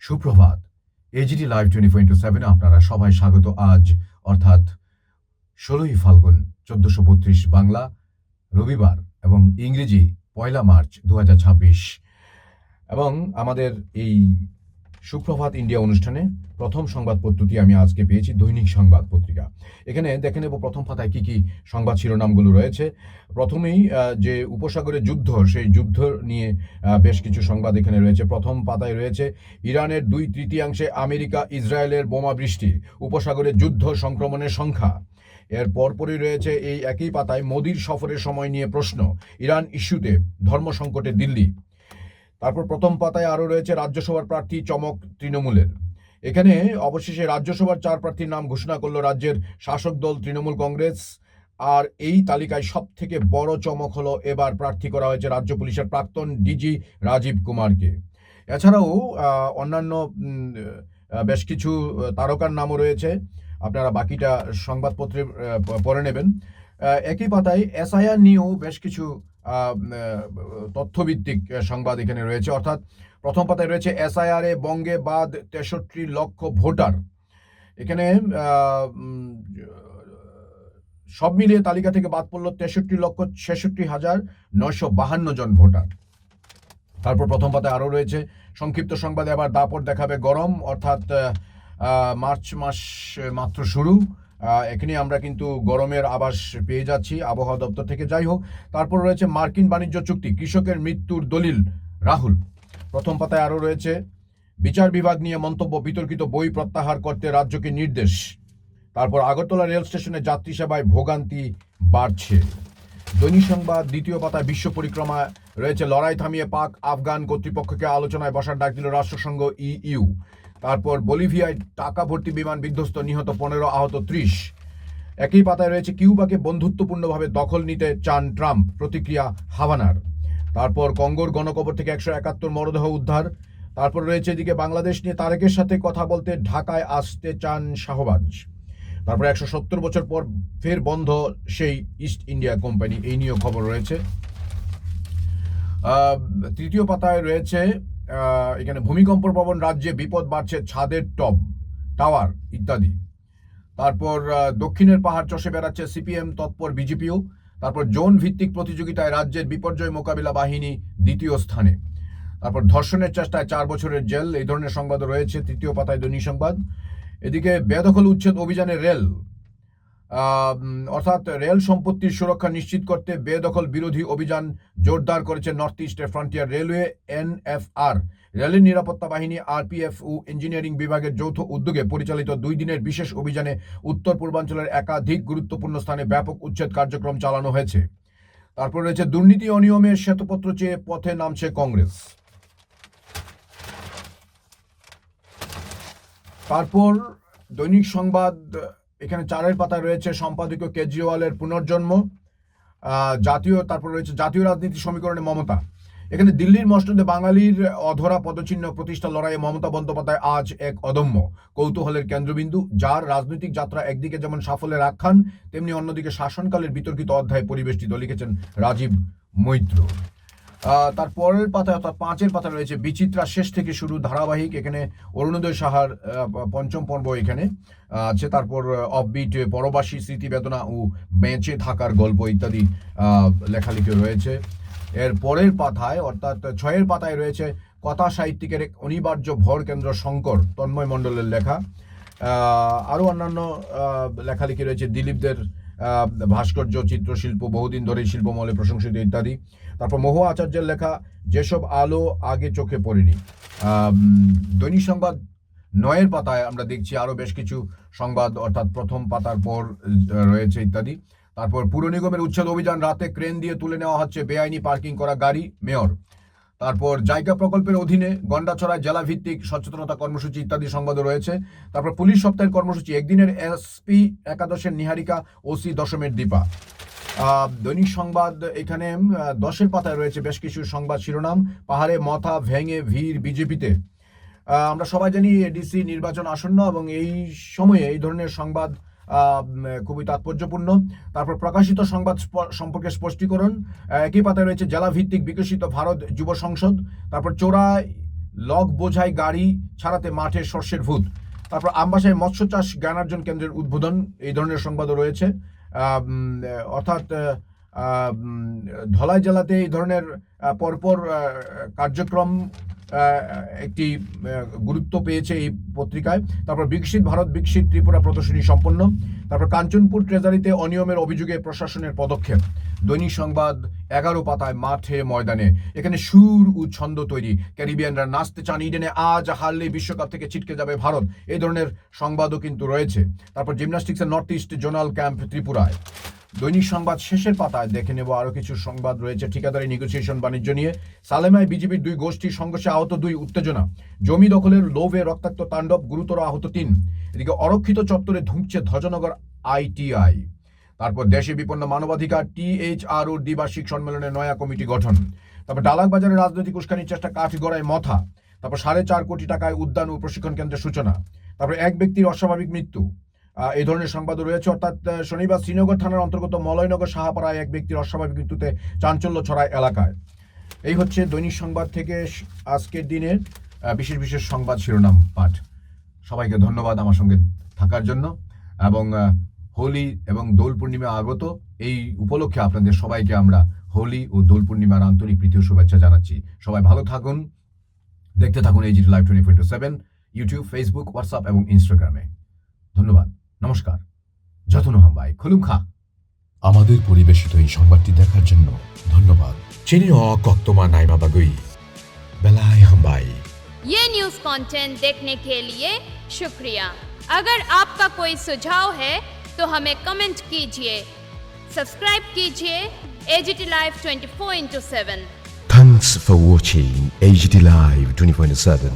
সুপ্রভাত। AGT live 24/7 আপনারা সবাই স্বাগত। আজ অর্থাৎ 16ই ফাল্গুন 1432 বাংলা রবিবার এবং ইংরেজি 1 মার্চ 2026 এবং আমাদের এই সুপ্রভাত ইন্ডিয়া অনুষ্ঠানে প্রথম সংবাদপত্রটি আমি আজকে পেয়েছি দৈনিক সংবাদ পত্রিকা। এখানে দেখে নেব প্রথম পাতায় কি কি সংবাদ শিরোনামগুলো রয়েছে। প্রথমেই যে উপসাগরের যুদ্ধ, সেই যুদ্ধ নিয়ে বেশ কিছু সংবাদ এখানে রয়েছে। প্রথম পাতায় রয়েছে ইরানের 2/3 আমেরিকা ইসরায়েলের বোমা বৃষ্টি, উপসাগরের যুদ্ধ সংক্রমণের সংখ্যা। এর পরপরই রয়েছে এই একই পাতায় মোদির সফরের সময় নিয়ে প্রশ্ন, ইরান ইস্যুতে ধর্ম সংকটে দিল্লি। তারপর প্রথম পাতায় আরও রয়েছে রাজ্যসভার প্রার্থী চমক তৃণমূলের। এখানে অবশেষে রাজ্যসভার 4 প্রার্থীর নাম ঘোষণা করল রাজ্যের শাসক দল তৃণমূল কংগ্রেস। আর এই তালিকায় সব থেকে বড় চমক হলো এবার প্রার্থী করা হয়েছে রাজ্য পুলিশের প্রাক্তন ডিজি রাজীব কুমারকে। এছাড়াও অন্যান্য বেশ কিছু তারকার নামও রয়েছে, আপনারা বাকিটা সংবাদপত্রে পড়ে নেবেন। একই পাতায় এসআইআর নিয়েও বেশ কিছু তথ্যভিত্তিক সংবাদ এখানে রয়েছে। অর্থাৎ প্রথম পাতায় রয়েছে এসআইআর এ বঙ্গে বাদ 63 লক্ষ ভোটার। এখানে সব মিলিয়ে তালিকা থেকে বাদ পড়ল 63,66,952 জন ভোটার। তারপর প্রথম পাতায় আরও রয়েছে সংক্ষিপ্ত সংবাদে আবার দাপট দেখাবে গরম, অর্থাৎ মার্চ মাস মাত্র শুরু, এখানে আমরা কিন্তু গরমের আভাস পেয়ে যাচ্ছি আবহাওয়া দপ্তর থেকে। যাই হোক, তারপর রয়েছে মার্কিন বাণিজ্য চুক্তি, কৃষকের মৃত্যুর দলিল রাহুল। প্রথম পাতায় আরও রয়েছে বিচার বিভাগ নিয়ে মন্তব্য, বিতর্কিত বই প্রত্যাহার করতে রাজ্যকে নির্দেশ। তারপর আগরতলা রেল স্টেশনে যাত্রী সেবায় ভোগান্তি বাড়ছে। দৈনিক সংবাদ দ্বিতীয় পাতায় বিশ্ব পরিক্রমা রয়েছে, লড়াই থামিয়ে পাক আফগান কর্তৃপক্ষকে আলোচনায় বসার ডাক দিল রাষ্ট্রসংঘ ইইউ। তারপর বলিভিয়ায় টাকা ভর্তি বিমান বিধ্বস্ত, নিহত 15, আহত 30। একই পাতায় রয়েছে কিউবাকে বন্ধুত্বপূর্ণভাবে দখল নিতে চান ট্রাম্প, প্রতিক্রিয়া হাভানার। তারপর কঙ্গোর গণকবর থেকে 171 মরদেহ উদ্ধার। তারপর রয়েছে এদিকে বাংলাদেশ নিয়ে তারেকের সাথে কথা বলতে ঢাকায় আসতে চান শাহবাজ। তারপর 170 বছর পর ফের বন্ধ সেই ইস্ট ইন্ডিয়া কোম্পানি, এই নিয়েও খবর রয়েছে। তৃতীয় পাতায় রয়েছে এখানে ভূমিকম্প প্রবণ রাজ্যে বিপদ বাড়ছে, ছাদের টাওয়ার ইত্যাদি। তারপর দক্ষিণের পাহাড় চষে বেড়াচ্ছে সিপিএম, তৎপর বিজেপিও। তারপর জোন ভিত্তিক প্রতিযোগিতায় রাজ্যের বিপর্যয় মোকাবিলা বাহিনী 2য় স্থানে। তারপর ধর্ষণের চেষ্টায় 4 বছরের জেল, এই ধরনের সংবাদও রয়েছে তৃতীয় পাতায় দৈনিক সংবাদ। এদিকে বেদখল উচ্ছেদ অভিযানে রেল, অর্থাৎ রেল সম্পত্তির সুরক্ষা নিশ্চিত করতে বেদখল বিরোধী অভিযান জোরদার করেছে নর্থ ইস্টের ফ্রন্টিয়ার রেলওয়ে এনএফআর। রেলের নিরাপত্তা বাহিনী আরপিএফ ও ইঞ্জিনিয়ারিং বিভাগের যৌথ উদ্যোগে পরিচালিত 2 দিনের বিশেষ অভিযানে উত্তর পূর্বাঞ্চলের একাধিক গুরুত্বপূর্ণ স্থানে ব্যাপক উচ্ছেদ কার্যক্রম চালানো হয়েছে। তারপর রয়েছে দুর্নীতি অনিয়মের শ্বেতপত্র চেয়ে পথে নামছে কংগ্রেস। তারপর দৈনিক সংবাদ এখানে 4 পাতায় রয়েছে সম্পাদকীয় কেজরিওয়ালের পুনর্জন্ম, তারপর রয়েছে জাতীয় রাজনীতি সমীকরণে মমতা। এখানে দিল্লির মসনদে বাঙালির অধরা পদচিহ্ন প্রতিষ্ঠা লড়াইয়ে মমতা বন্দ্যোপাধ্যায় আজ এক অদম্য কৌতূহলের কেন্দ্রবিন্দু, যার রাজনৈতিক যাত্রা একদিকে যেমন সাফল্যের আখ্যান, তেমনি অন্যদিকে শাসনকালের বিতর্কিত অধ্যায় পরিবেষ্টিত, লিখেছেন রাজীব মৈত্র। তার পরের পাতায় অর্থাৎ 5 পাতায় রয়েছে বিচিত্রা শেষ থেকে শুরু ধারাবাহিক, এখানে অরুণোদয় সাহার 5ম পর্ব এখানে আছে। তারপর অফবিট পরবাসী স্মৃতি বেদনা ও বেঁচে থাকার গল্প ইত্যাদি লেখালেখি রয়েছে। এর পরের পাতায় অর্থাৎ 6 পাতায় রয়েছে কথা সাহিত্যিকের এক অনিবার্য ভর কেন্দ্র শঙ্কর, তন্ময় মণ্ডলের লেখা। আরও অন্যান্য লেখালেখি রয়েছে দিলীপদের ভাস্কর্য চিত্রশিল্প, বহুদিন ধরে শিল্পমহলে প্রশংসিত ইত্যাদি। তারপর মহুয়া আচার্যের লেখা যেসব আলো আগে চোখে পড়েনি। দৈনিক সংবাদ 9 পাতায় আমরা দেখছি আরও বেশ কিছু সংবাদ, অর্থাৎ প্রথম পাতার পর রয়েছে ইত্যাদি। তারপর পুর নিগমের উচ্ছেদ অভিযান, রাতে ক্রেন দিয়ে তুলে নেওয়া হচ্ছে বেআইনি পার্কিং করা গাড়ি, মেয়র। তারপর জায়গা প্রকল্পের অধীনে গন্ডাছড়ায় জেলা ভিত্তিক সচেতনতা কর্মসূচি ইত্যাদি সংবাদও রয়েছে। তারপর পুলিশ সপ্তাহের কর্মসূচি, একদিনের এসপি একাদশের নিহারিকা, ওসি দশমের দীপা। দৈনিক সংবাদ এখানে 10 পাতায় রয়েছে বেশ কিছু সংবাদ শিরোনাম, পাহাড়ে মাথা ভেঙে ভিড় বিজেপিতে। আমরা সবাই জানি এডিসি নির্বাচন আসন্ন এবং এই সময়ে এই ধরনের সংবাদ খুবই তাৎপর্যপূর্ণ। তারপর প্রকাশিত সংবাদ সম্পর্কে স্পষ্টীকরণ, একই পাতায় রয়েছে জেলা ভিত্তিক বিকশিত ভারত যুব সংসদ। তারপর লগ বোঝাই গাড়ি ছাড়াতে মাঠে শস্যের ভূত। তারপর আমবাসায় মৎস্য চাষ জ্ঞানার্জন কেন্দ্রের উদ্বোধন, এই ধরনের সংবাদও রয়েছে। অর্থাৎ ধলাই জেলাতে এই ধরনের পরপর কার্যক্রম একটি গুরুত্ব পেয়েছে এই পত্রিকায়। তারপর বিকশিত ভারত বিকশিত ত্রিপুরা প্রদর্শনী সম্পন্ন। তারপর কাঞ্চনপুর ট্রেজারিতে অনিয়মের অভিযোগে প্রশাসনের পদক্ষেপ। দৈনিক সংবাদ 11 পাতায় মাঠে ময়দানে, এখানে সুর ও ছন্দ তৈরি, ক্যারিবিয়ানরা নাচতে চান ইডেনে, আজ হারলে বিশ্বকাপ থেকে ছিটকে যাবে ভারত, এই ধরনের সংবাদও কিন্তু রয়েছে। তারপর জিমন্যাস্টিক্সের নর্থ ইস্ট জোনাল ক্যাম্প ত্রিপুরায়। দৈনিক সংবাদ শেষের পাতায় দেখে নেব আরো কিছু সংবাদ রয়েছে ঠিকাদারি নেগোসিয়েশন বাণিজ্য নিয়ে। সালেমায় বিজেপির 2 গোষ্ঠীর সংঘর্ষে আহত 2, উত্তেজনা। জমি দখলের লোভে রক্তাক্ত তাণ্ডব, গুরুতর আহত 3। এদিকে অরক্ষিত চত্বরে ধুঁকছে ধ্বজনগর ITI। তারপর দেশে বিপন্ন মানবাধিকার THRO দ্বিবার্ষিক সম্মেলনে নয়া কমিটি গঠন। তারপর ডালাক বাজারে রাজনৈতিক উস্কানির চেষ্টা, কাঠগড়ায় মথা। তারপর 4.5 কোটি টাকায় উদ্যান ও প্রশিক্ষণ কেন্দ্রের সূচনা। তারপর এক ব্যক্তির অস্বাভাবিক মৃত্যু, এই ধরনের সংবাদও রয়েছে। অর্থাৎ শনিবার শ্রীনগর থানার অন্তর্গত মলয়নগর সাহাপাড়ায় এক ব্যক্তির অস্বাভাবিক মৃত্যুতে চাঞ্চল্য ছড়ায় এলাকায়। এই হচ্ছে দৈনিক সংবাদ থেকে আজকের দিনের বিশেষ বিশেষ সংবাদ শিরোনাম পাঠ। সবাইকে ধন্যবাদ আমার সঙ্গে থাকার জন্য, এবং হোলি এবং দোল পূর্ণিমা আগত, এই উপলক্ষে আপনাদের সবাইকে আমরা হোলি ও দোল পূর্ণিমার আন্তরিক প্রীতি ও শুভেচ্ছা জানাচ্ছি। সবাই ভালো থাকুন, দেখতে থাকুন AGT live 24/7, YouTube, Facebook, WhatsApp এবং ইনস্টাগ্রামে। ধন্যবাদ, নমস্কার, যতন হামবাই, খুলুম খা। আমাদের পরিবেশিত এই সংবাদটি দেখার জন্য ধন্যবাদ। চিনি কক্তমা নাইমা বাগুই বেলায় হামবাই। ये न्यूज़ कंटेंट देखने के लिए शुक्रिया। अगर आपका कोई सुझाव है तो हमें कमेंट कीजिए, सब्सक्राइब कीजिए AGT Live 24/7। Thanks for watching AGT Live 24/7.